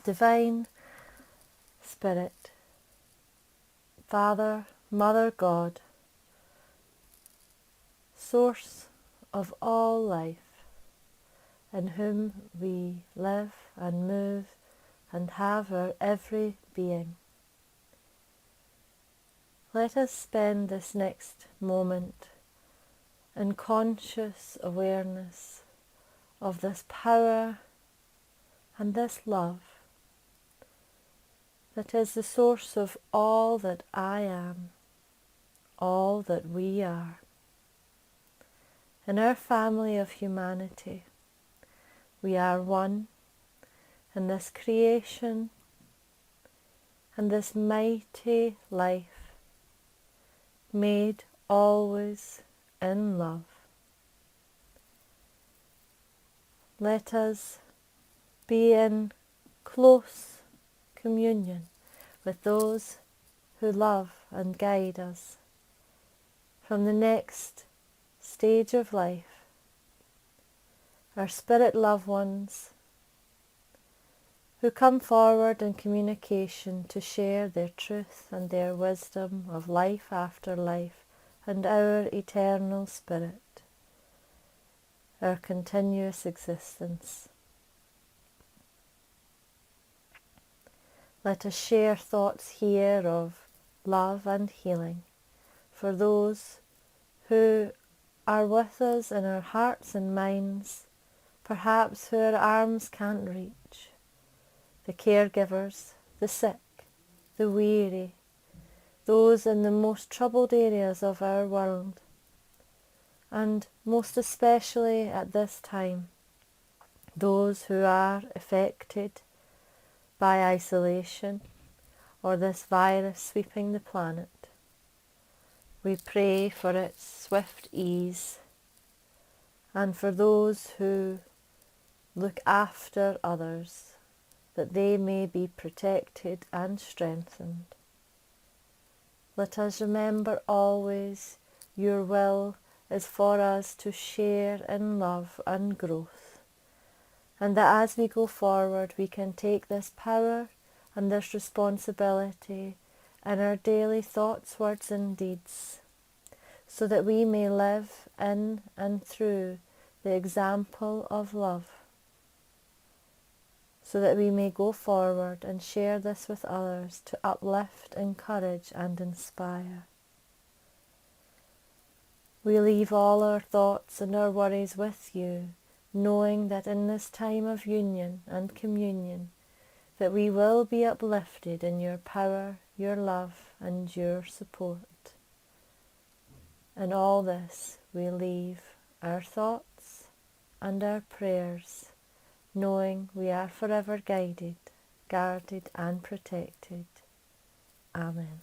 Divine Spirit, Father, Mother God, Source of all life, in whom we live and move and have our every being. Let us spend this next moment in conscious awareness of this power and this love that is the source of all that I am, all that we are. In our family of humanity, we are one in this creation and this mighty life, made always in love. Let us be in close communion with those who love and guide us from the next stage of life, our spirit loved ones who come forward in communication to share their truth and their wisdom of life after life and our eternal spirit, our continuous existence. Let us share thoughts here of love and healing for those who are with us in our hearts and minds, perhaps who our arms can't reach, the caregivers, the sick, the weary, those in the most troubled areas of our world, and most especially at this time, those who are affected by isolation or this virus sweeping the planet. We pray for its swift ease, and for those who look after others, that they may be protected and strengthened. Let us remember always your will is for us to share in love and growth, and that as we go forward we can take this power and this responsibility in our daily thoughts, words and deeds, so that we may live in and through the example of love, so that we may go forward and share this with others to uplift, encourage and inspire. We leave all our thoughts and our worries with you, knowing that in this time of union and communion, that we will be uplifted in your power, your love and your support. In all this we leave our thoughts and our prayers, knowing we are forever guided, guarded and protected. Amen.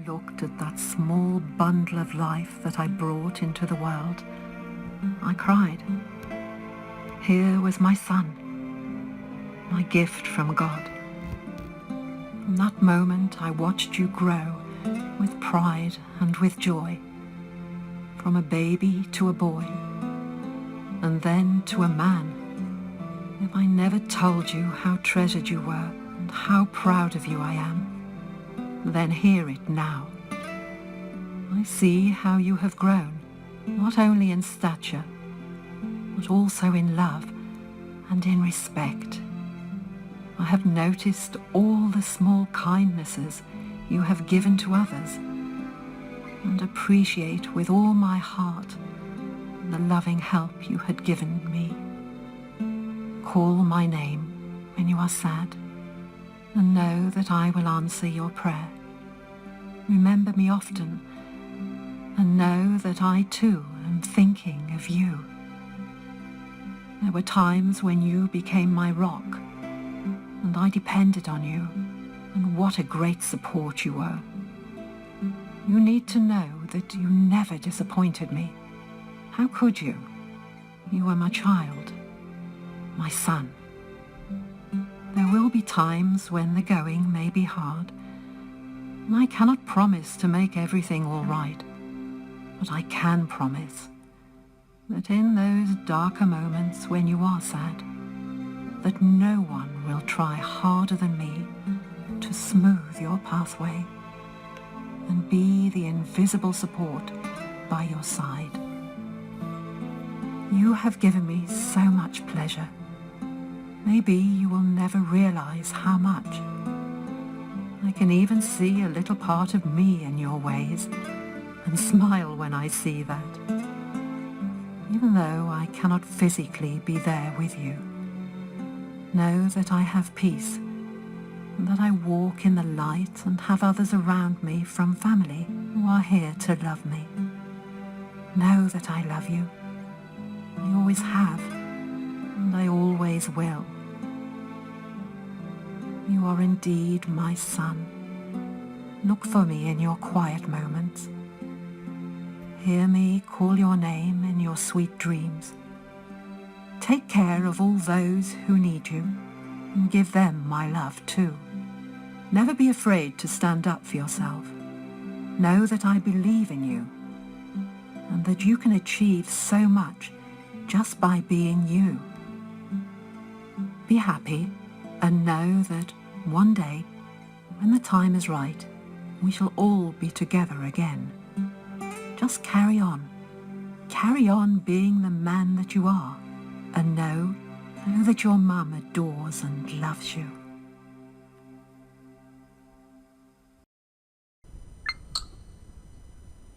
looked at that small bundle of life that I brought into the world, I cried. Here was my son, my gift from God. From that moment I watched you grow with pride and with joy, from a baby to a boy, and then to a man. If I never told you how treasured you were and how proud of you I am, then hear it now. I see how you have grown, not only in stature, but also in love and in respect. I have noticed all the small kindnesses you have given to others, and appreciate with all my heart the loving help you had given me. Call my name when you are sad, and know that I will answer your prayer. Remember me often, and know that I too am thinking of you. There were times when you became my rock, and I depended on you, and what a great support you were. You need to know that you never disappointed me. How could you? You were my child, my son. There will be times when the going may be hard, and I cannot promise to make everything all right, but I can promise that in those darker moments when you are sad, that no one will try harder than me to smooth your pathway and be the invisible support by your side. You have given me so much pleasure. Maybe you will never realize how much. I can even see a little part of me in your ways and smile when I see that. Even though I cannot physically be there with you, know that I have peace, and that I walk in the light and have others around me from family who are here to love me. Know that I love you. I always have, and I always will. You are indeed my son. Look for me in your quiet moments. Hear me call your name in your sweet dreams. Take care of all those who need you, and give them my love too. Never be afraid to stand up for yourself. Know that I believe in you, and that you can achieve so much just by being you. Be happy, and know that one day, when the time is right, we shall all be together again. Just carry on. Carry on being the man that you are, and know that your mum adores and loves you.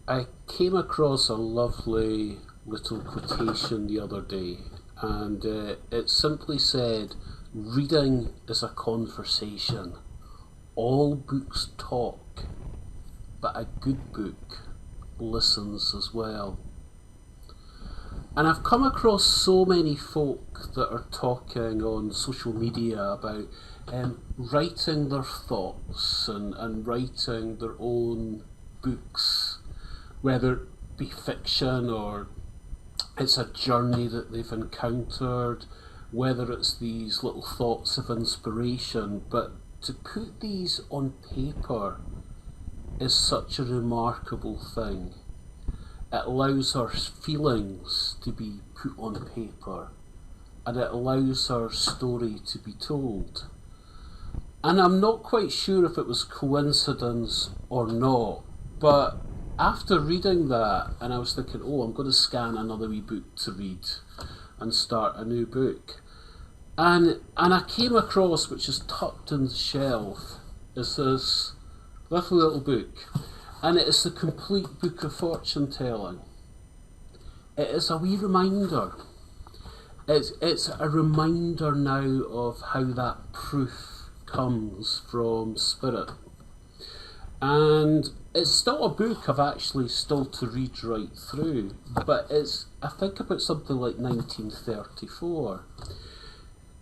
I came across a lovely little quotation the other day, and it simply said, "Reading is a conversation. All books talk, but a good book listens as well." And I've come across so many folk that are talking on social media about writing their thoughts and writing their own books, whether it be fiction or it's a journey that they've encountered, whether it's these little thoughts of inspiration. But to put these on paper is such a remarkable thing. It allows our feelings to be put on paper, and it allows our story to be told. And I'm not quite sure if it was coincidence or not, but after reading that, and I was thinking, oh, I'm going to scan another wee book to read and start a new book. And I came across, which is tucked in the shelf, is this lovely little book. And it is the complete book of fortune telling. It is a wee reminder. It's a reminder now of how that proof comes from spirit. And it's still a book I've actually still to read right through, but it's, I think, about something like 1934.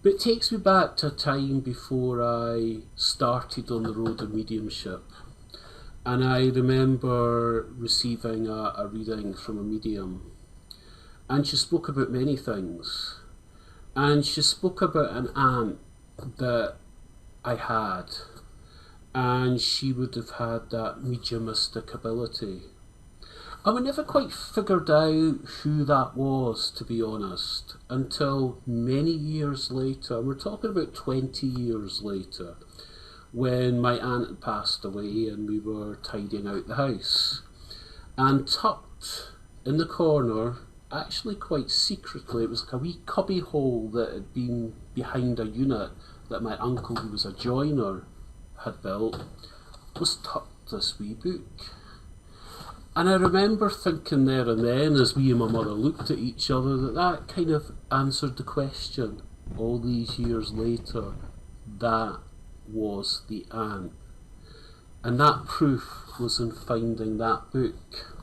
But it takes me back to a time before I started on the road of mediumship. And I remember receiving a reading from a medium, and she spoke about many things. And she spoke about an aunt that I had, and she would have had that mediumistic ability. And we never quite figured out who that was, to be honest, until many years later. We're talking about 20 years later, when my aunt had passed away and we were tidying out the house. And tucked in the corner, actually quite secretly, it was like a wee cubby hole that had been behind a unit that my uncle, who was a joiner, had built, was tucked this wee book. And I remember thinking there and then, as me and my mother looked at each other, that kind of answered the question all these years later. That was the aunt. And that proof was in finding that book.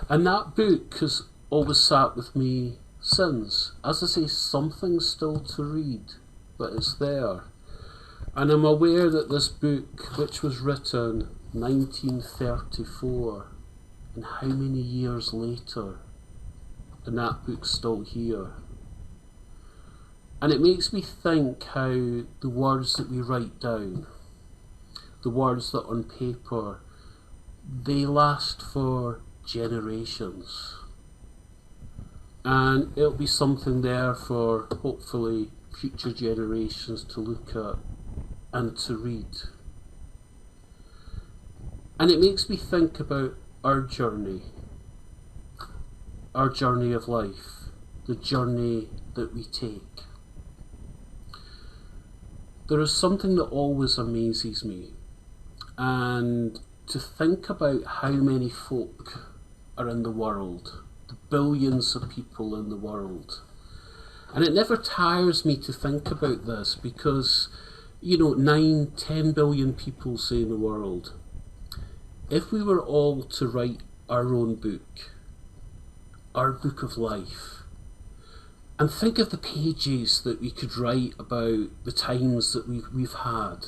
And that book has always sat with me since. As I say, something's still to read, but it's there. And I'm aware that this book, which was written 1934, and how many years later, and that book's still here. And it makes me think how the words that we write down, the words that on paper, they last for generations. And it'll be something there for, hopefully, future generations to look at and to read. And it makes me think about our journey of life, the journey that we take. There is something that always amazes me, and to think about how many folk are in the world, the billions of people in the world. And it never tires me to think about this because, 9-10 billion people say in the world. If we were all to write our own book, our book of life, and think of the pages that we could write about the times that we've had,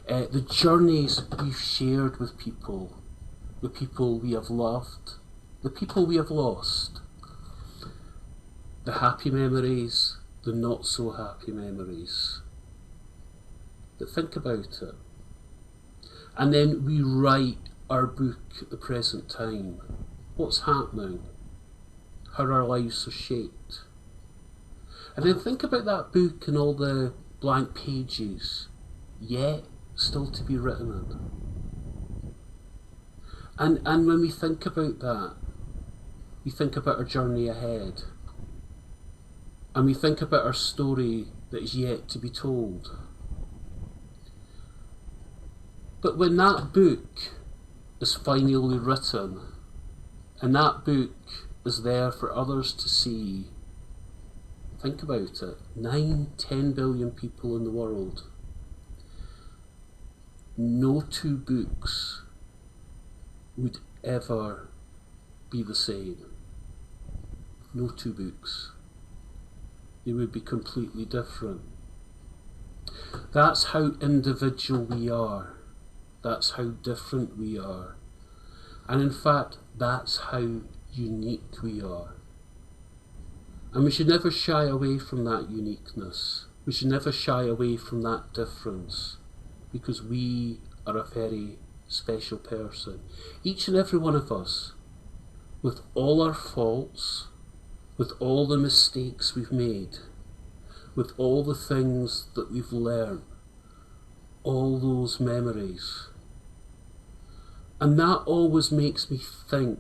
the journeys we've shared with people, the people we have loved, the people we have lost, the happy memories, the not so happy memories. But think about it. And then we write our book at the present time. What's happening? How our lives are shaped. And then think about that book and all the blank pages, yet still to be written in. And when we think about that, we think about our journey ahead. And we think about our story that is yet to be told. But when that book is finally written, and that book is there for others to see, think about it, 9-10 billion people in the world. No two books would ever be the same. No two books. They would be completely different. That's how individual we are. That's how different we are. And in fact, that's how unique we are. And we should never shy away from that uniqueness. We should never shy away from that difference, because we are a very special person. Each and every one of us, with all our faults, with all the mistakes we've made, with all the things that we've learned, all those memories. And that always makes me think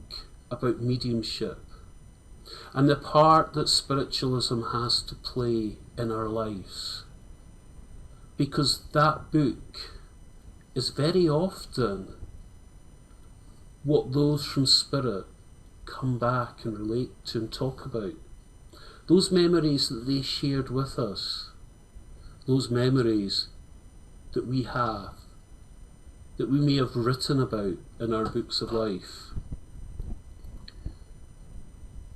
about mediumship and the part that spiritualism has to play in our lives. Because that book is very often what those from spirit come back and relate to and talk about. Those memories that they shared with us, those memories that we have, that we may have written about in our books of life,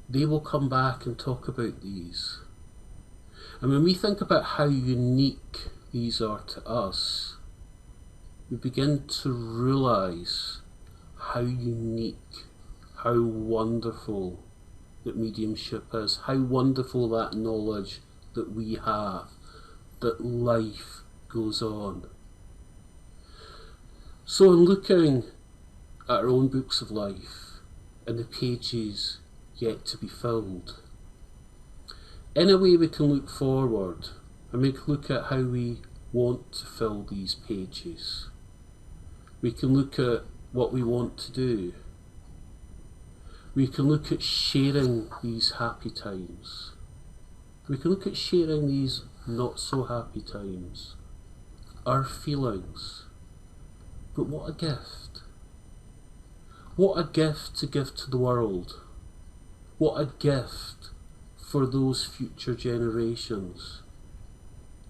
they will come back and talk about these. And when we think about how unique these are to us, we begin to realise how unique, how wonderful that mediumship is, how wonderful that knowledge that we have, that life goes on. So in looking at our own books of life and the pages yet to be filled, in a way we can look forward and we can look at how we want to fill these pages. We can look at what we want to do. We can look at sharing these happy times. We can look at sharing these not so happy times, our feelings. But what a gift. What a gift to give to the world. What a gift for those future generations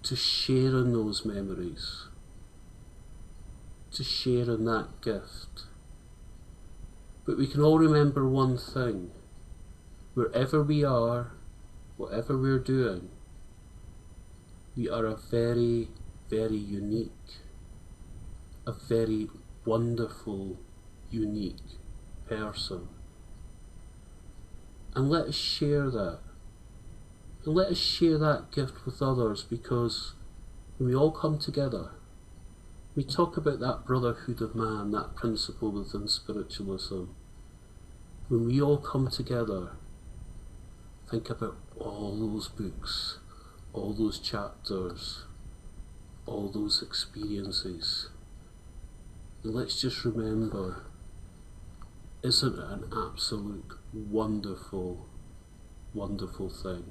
to share in those memories, to share in that gift. But we can all remember one thing: wherever we are, whatever we're doing, we are a very, very unique, a very wonderful, unique person. And let us share that. And let us share that gift with others, because when we all come together, we talk about that brotherhood of man, that principle within spiritualism. When we all come together, think about all those books, all those chapters, all those experiences. And let's just remember, isn't it an absolute wonderful, wonderful thing?